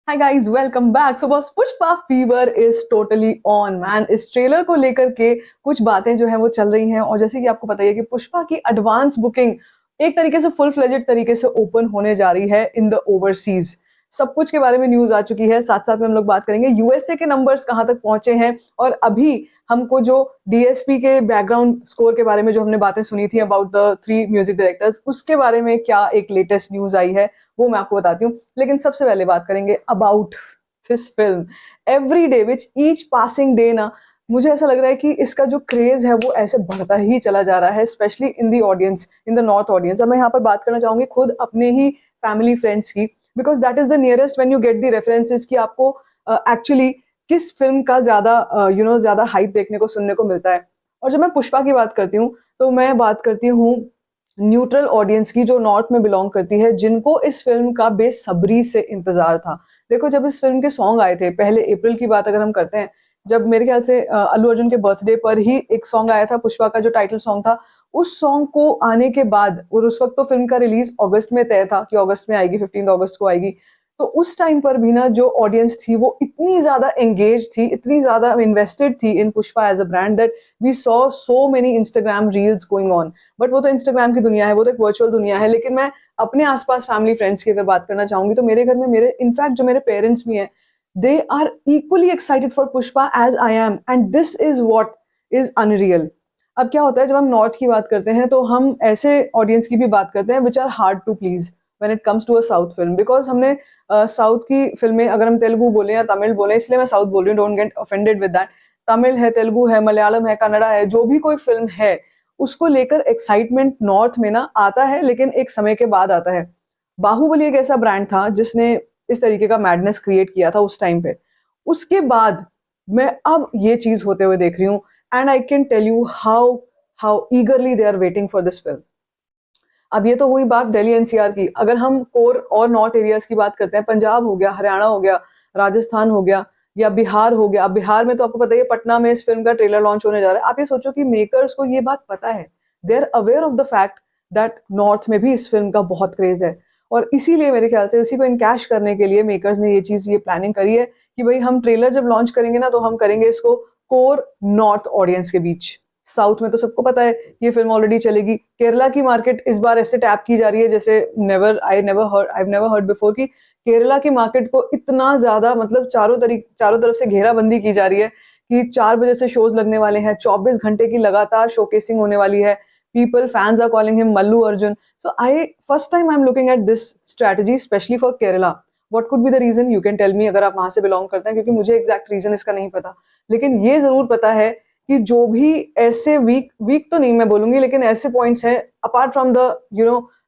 हाय guys, welcome back. So बस Pushpa fever is totally on man. इस trailer को लेकर के कुछ बातें जो है वो चल रही हैं, और जैसे कि आपको पता ही है कि पुष्पा की एडवांस बुकिंग एक तरीके से फुल फ्लेजेड तरीके से ओपन होने जा रही है इन द ओवरसीज। सब कुछ के बारे में न्यूज आ चुकी है। साथ साथ में हम लोग बात करेंगे यूएसए के नंबर्स कहाँ तक पहुंचे हैं, और अभी हमको जो डीएसपी के बैकग्राउंड स्कोर के बारे में जो हमने बातें सुनी थी अबाउट द 3 म्यूजिक डायरेक्टर्स, उसके बारे में क्या एक लेटेस्ट न्यूज आई है वो मैं आपको बताती हूँ। लेकिन सबसे पहले बात करेंगे about this film. Every day which each passing day ना, मुझे ऐसा लग रहा है कि इसका जो क्रेज है वो ऐसे बढ़ता ही चला जा रहा है, specially in the audience, in the north audience. अब मैं यहाँ पर बात करना चाहूंगी खुद अपने ही फैमिली फ्रेंड्स की, because that is the nearest when you get the references कि आपको एक्चुअली किस फिल्म का ज्यादा ज्यादा हाइप देखने को सुनने को मिलता है। और जब मैं पुष्पा की बात करती हूँ तो मैं बात करती हूँ न्यूट्रल ऑडियंस की, जो नॉर्थ में बिलोंग करती है, जिनको इस फिल्म का बेसब्री से इंतजार था। देखो, जब इस फिल्म के सॉन्ग आए थे, पहले अप्रैल की बात अगर हम करते हैं, जब मेरे ख्याल से अल्लू अर्जुन के बर्थडे पर ही एक सॉन्ग आया था पुष्पा का, जो टाइटल सॉन्ग था। उस सॉन्ग को आने के बाद, और उस वक्त तो फिल्म का रिलीज अगस्त में तय था कि अगस्त में आएगी, 15 अगस्त को आएगी। तो उस टाइम पर भी ना जो ऑडियंस थी वो इतनी ज्यादा एंगेज थी, इतनी ज्यादा इन्वेस्टेड थी in Pushpa as a brand, that we saw so many Instagram reels going on. But वो तो इंस्टाग्राम की दुनिया है, वो तो एक वर्चुअल दुनिया है। लेकिन मैं अपने आसपास फैमिली फ्रेंड्स की अगर बात करना चाहूंगी तो मेरे घर में, मेरे इनफैक्ट जो मेरे पेरेंट्स भी हैं, they are equally excited for Pushpa as I am, and this is what is unreal. अब क्या होता है, जब हम नॉर्थ की बात करते हैं तो हम ऐसे ऑडियंस की भी बात करते हैं which are hard to please when it comes to a south film, because हमने साउथ की फिल्में, अगर हम तेलुगु बोले या तमिल बोले, इसलिए मैं साउथ बोल रही हूँ, don't get offended with that. Tamil है, तेलुगु है, मलयालम है, कन्नड़ा है, जो भी कोई फिल्म है, उसको लेकर एक्साइटमेंट नॉर्थ में ना आता है, लेकिन एक समय के बाद आता है। बाहुबली एक ऐसा ब्रांड था जिसने इस तरीके का मैडनेस क्रिएट किया था उस टाइम पे। उसके बाद मैं अब ये चीज होते हुए देख रही हूँ, and I can tell you how how eagerly they are waiting for this film. अब ये तो हुई बात दिल्ली एनसीआर की। अगर हम कोर और नॉर्थ एरियाज की बात करते हैं, पंजाब हो गया, हरियाणा हो गया, राजस्थान हो गया, या बिहार हो गया। अब बिहार में तो आपको पता ही है, पटना में इस फिल्म का ट्रेलर लॉन्च होने जा रहा है। आप ये सोचो कि मेकर्स को ये बात पता है, they are aware of the fact that north में भी इस फिल्म का बहुत क्रेज है। और इसीलिए मेरे ख्याल से इसी को इनकैश करने के लिए मेकर्स ने ये प्लानिंग करी है कि भाई हम ट्रेलर जब लॉन्च करेंगे ना, तो हम करेंगे इसको कोर नॉर्थ ऑडियंस के बीच। साउथ में तो सबको पता है ये फिल्म ऑलरेडी चलेगी। केरला की मार्केट इस बार ऐसे टैप की जा रही है जैसे नेवर हर्ड बिफोर, कि केरला की मार्केट को इतना ज्यादा, मतलब चारों तरफ से घेराबंदी की जा रही है कि 4 बजे से शोज लगने वाले हैं, 24 घंटे की लगातार शोकेसिंग होने वाली है। People fans are calling him Mallu Arjun. So I first time I am looking at this strategy specially for Kerala. What could be the reason, you can tell me, अगर आप वहां से बिलोंग करते हैं, क्योंकि मुझे एग्जैक्ट रीजन इसका नहीं पता। लेकिन ये जरूर पता है कि जो भी ऐसे वीक वीक तो नहीं मैं बोलूंगी, लेकिन ऐसे पॉइंट्स हैं अपार्ट फ्रॉम द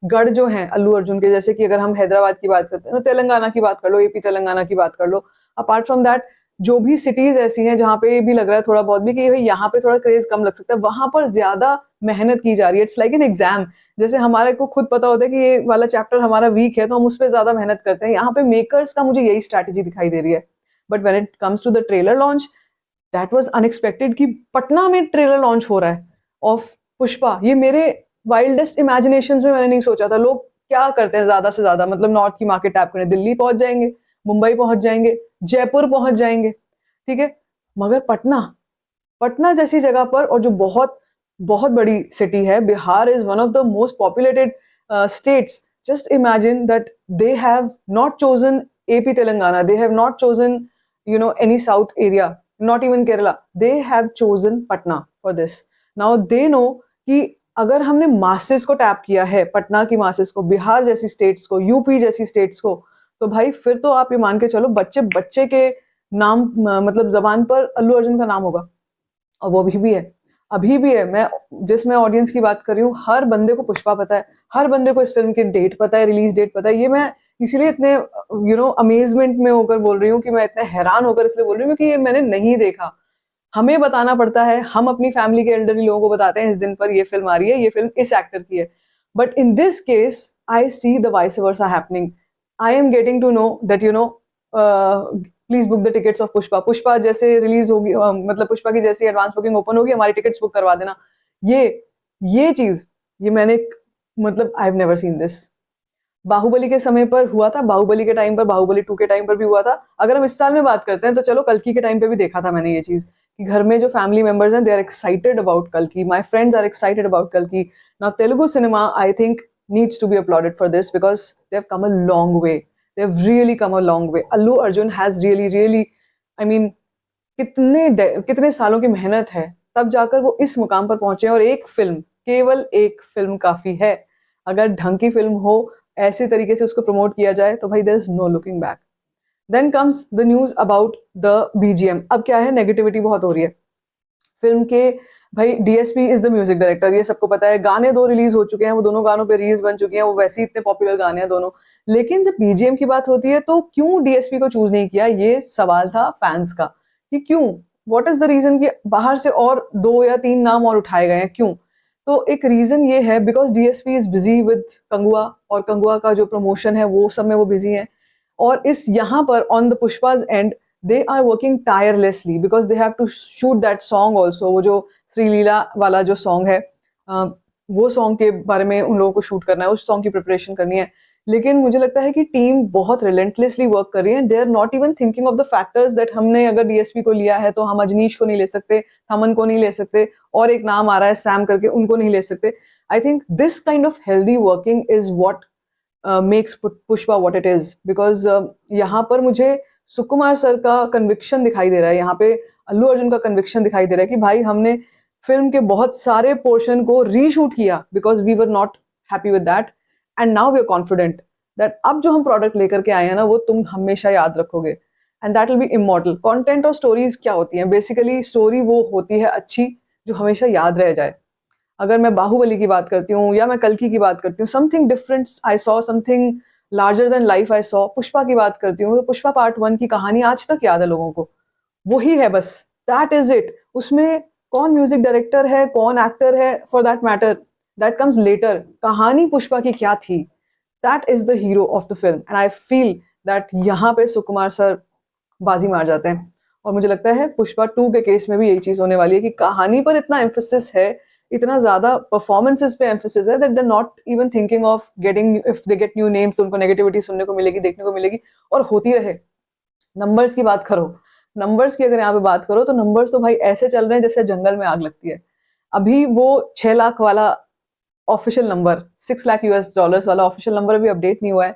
गढ़ जो हैं अल्लू अर्जुन के, जैसे कि अगर हम हैदराबाद की बात करते हैं तो तेलंगाना की बात कर लो, एपी तेलंगाना की बात कर लो। अपार्ट फ्रॉम दैट, जो भी सिटीज ऐसी हैं जहाँ पे भी लग रहा है थोड़ा बहुत भी कि भाई यहाँ पे थोड़ा क्रेज कम लग सकता है, वहां पर ज्यादा मेहनत की जा रही है। It's like an exam. जैसे हमारे को खुद पता होता है कि ये वाला चैप्टर हमारा वीक है, तो हम उस पर ज्यादा मेहनत करते हैं। यहाँ पे मेकर्स का मुझे यही स्ट्रैटेजी दिखाई दे रही है। But when it comes to the trailer launch, that was unexpected कि पटना में ट्रेलर लॉन्च हो रहा है ऑफ पुष्पा। ये मेरे वाइल्डेस्ट इमेजिनेशंस में मैंने नहीं सोचा था। लोग क्या करते हैं ज्यादा से ज्यादा, मतलब नॉर्थ की मार्केट टैप करें, दिल्ली पहुंच जाएंगे, मुंबई पहुंच जाएंगे, जयपुर पहुंच जाएंगे, ठीक है। मगर पटना, पटना जैसी जगह पर, और जो बहुत बहुत बड़ी सिटी है, Bihar is one of the most populated states. Just imagine that they have not chosen AP Telangana, they have not chosen any south area, not even Kerala, they have chosen Patna for this. Now they know कि अगर हमने masses को tap किया है, पटना की masses को, बिहार जैसी states को, यूपी जैसी स्टेट्स को, तो भाई फिर तो आप ये मान के चलो बच्चे बच्चे के नाम, मतलब जबान पर अल्लू अर्जुन का नाम होगा। और वो भी है, अभी भी है। मैं ऑडियंस की बात कर रही हूँ, हर बंदे को पुष्पा पता है, हर बंदे को इस फिल्म की डेट पता है, रिलीज डेट पता है। ये मैं इसलिए इतने अमेजमेंट में होकर बोल रही हूँ, कि मैं इतने हैरान होकर इसलिए बोल रही हूँ क्योंकि ये मैंने नहीं देखा। हमें बताना पड़ता है, हम अपनी फैमिली के एल्डरली लोगों को बताते हैं इस दिन पर ये फिल्म आ रही है, ये फिल्म इस एक्टर की है। But in this case I see the vice versa happening. I am getting to know that please book the tickets of Pushpa. Pushpa जैसे रिलीज होगी, मतलब पुष्पा की जैसी एडवांस बुकिंग ओपन होगी, हमारी टिकट्स बुक करवा देना। ये ये चीज, ये मैंने, मतलब I have never seen this. Baahubali के समय पर हुआ था, बाहुबली के टाइम पर, बाहुबली 2 के टाइम पर भी हुआ था। अगर हम इस साल में बात करते हैं तो चलो कल्कि के टाइम पे भी देखा था मैंने ये चीज कि घर में जो फैमिली मेंबर्स हैं दे आर एक्साइटेड अबाउट कल्कि, my friends are excited about कल्कि। Now Telugu cinema I think needs to be applauded for this because they have come a long way. They have really come a long way. Allu Arjun has really I mean कितने सालों की मेहनत है तब जाकर वो इस मुकाम पर पहुंचे और एक फिल्म, केवल एक फिल्म काफी है। अगर ढंग की फिल्म हो, ऐसे तरीके से उसको प्रमोट किया जाए तो भाई there is no looking back. Then comes the news about the BGM. अब क्या है, नेगेटिविटी बहुत हो रही है फिल्म के। भाई DSP is the music director, ये सबको पता है। गाने 2 रिलीज हो चुके हैं, वो दोनों गानों पे रील्स बन चुकी हैं, वो वैसे ही इतने पॉपुलर गाने हैं दोनों। लेकिन जब बीजीएम की बात होती है तो क्यों डीएसपी को चूज नहीं किया, ये सवाल था फैंस का कि क्यों, व्हाट इज द रीजन कि बाहर से और 2 या 3 नाम और उठाए गए हैं, क्यों? तो एक रीजन ये है because DSP is busy with Kanguva, और कंगुआ का जो प्रमोशन है वो सब में वो बिजी है। और इस यहाँ पर on the Pushpa's and they are working tirelessly because they have to shoot that song also. वो जो श्रीलीला वाला जो सॉन्ग है, वो सॉन्ग के बारे में उन लोगों को शूट करना है, उस सॉन्ग की प्रिपरेशन करनी है। लेकिन मुझे लगता है कि टीम बहुत रिलेंटलेसली वर्क कर रही है। They are not even thinking of the factors that हमने अगर डीएसपी को लिया है तो हम अजनीश को नहीं ले सकते, थमन को नहीं ले सकते, और एक नाम आ रहा है सैम करके, उनको नहीं ले सकते। I think this kind of healthy working is what makes Pushpa what it is. Because यहाँ पर मुझे सुकुमार सर का कन्विक्शन दिखाई दे रहा है, यहाँ पे अल्लू अर्जुन का कन्विक्शन दिखाई दे रहा है कि भाई हमने फिल्म के बहुत सारे पोर्शन को रीशूट किया because we were not happy with that, and now we are confident that अब जो हम प्रोडक्ट लेकर के आए हैं ना वो तुम हमेशा याद रखोगे, and that will be immortal. Content और स्टोरीज क्या होती हैं, बेसिकली स्टोरी वो होती है अच्छी जो हमेशा याद रह जाए। अगर मैं बाहुबली की बात करती हूँ या मैं कल्कि की बात करती हूँ, something different I saw, something larger than life I saw. Pushpa की बात करती हूँ तो पुष्पा पार्ट 1 की कहानी आज तक याद है लोगों को, वही है बस, दैट इज इट। उसमें कौन म्यूजिक डायरेक्टर है, कौन एक्टर है, for that matter that comes later. कहानी पुष्पा की क्या थी, that is the hero of the film, and I feel that यहाँ पे सुकुमार सर बाजी मार जाते हैं। और मुझे लगता है पुष्पा 2 के केस में भी यही चीज होने वाली है कि कहानी पर इतना एम्फोसिस है, इतना ज्यादा परफॉर्मेंसेस पे एम्फोसिस है that they not even thinking of getting, if they get new names तो उनको नेगेटिविटी सुनने को मिलेगी, देखने को मिलेगी, और होती रहे। नंबर्स की बात करो, नंबर्स की अगर यहाँ पे बात करो तो नंबर्स तो भाई ऐसे चल रहे हैं जैसे जंगल में आग लगती है। अभी वो 6 लाख वाला official number, 6 lakh US dollars वाला ऑफिशियल नंबर अभी अपडेट नहीं हुआ है।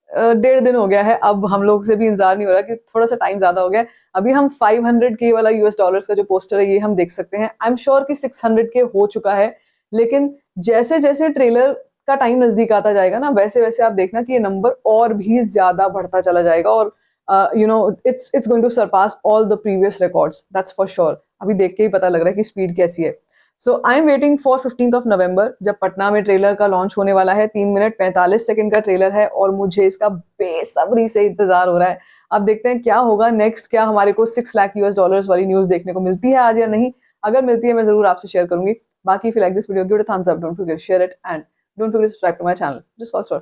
1.5 दिन हो गया है, अब हम लोग से भी इंतजार नहीं हो रहा कि थोड़ा सा टाइम ज्यादा हो गया है। अभी हम 500K वाला यूएस डॉलर्स का जो पोस्टर है ये हम देख सकते हैं। आई एम श्योर कि 600K हो चुका है, लेकिन जैसे जैसे ट्रेलर का टाइम नजदीक आता जाएगा ना वैसे वैसे आप देखना कि ये नंबर और भी ज्यादा बढ़ता चला जाएगा, और it's going to surpass all the previous records, that's for sure. अभी देख के ही पता लग रहा है कि स्पीड कैसी है। So I am waiting for 15th of November जब पटना में ट्रेलर का लॉन्च होने वाला है। 3 मिनट 45 सेकंड का ट्रेलर है और मुझे इसका बेसब्री से इंतजार हो रहा है। अब देखते हैं क्या होगा नेक्स्ट, क्या हमारे को 6 लाख यूएस डॉलर्स वाली न्यूज देखने को मिलती है आज या नहीं। अगर मिलती है मैं जरूर आपसे शेयर करूंगी। बाकी if you like this video give it a thumbs up, don't forget share it, and don't forget subscribe to my channel, just cause for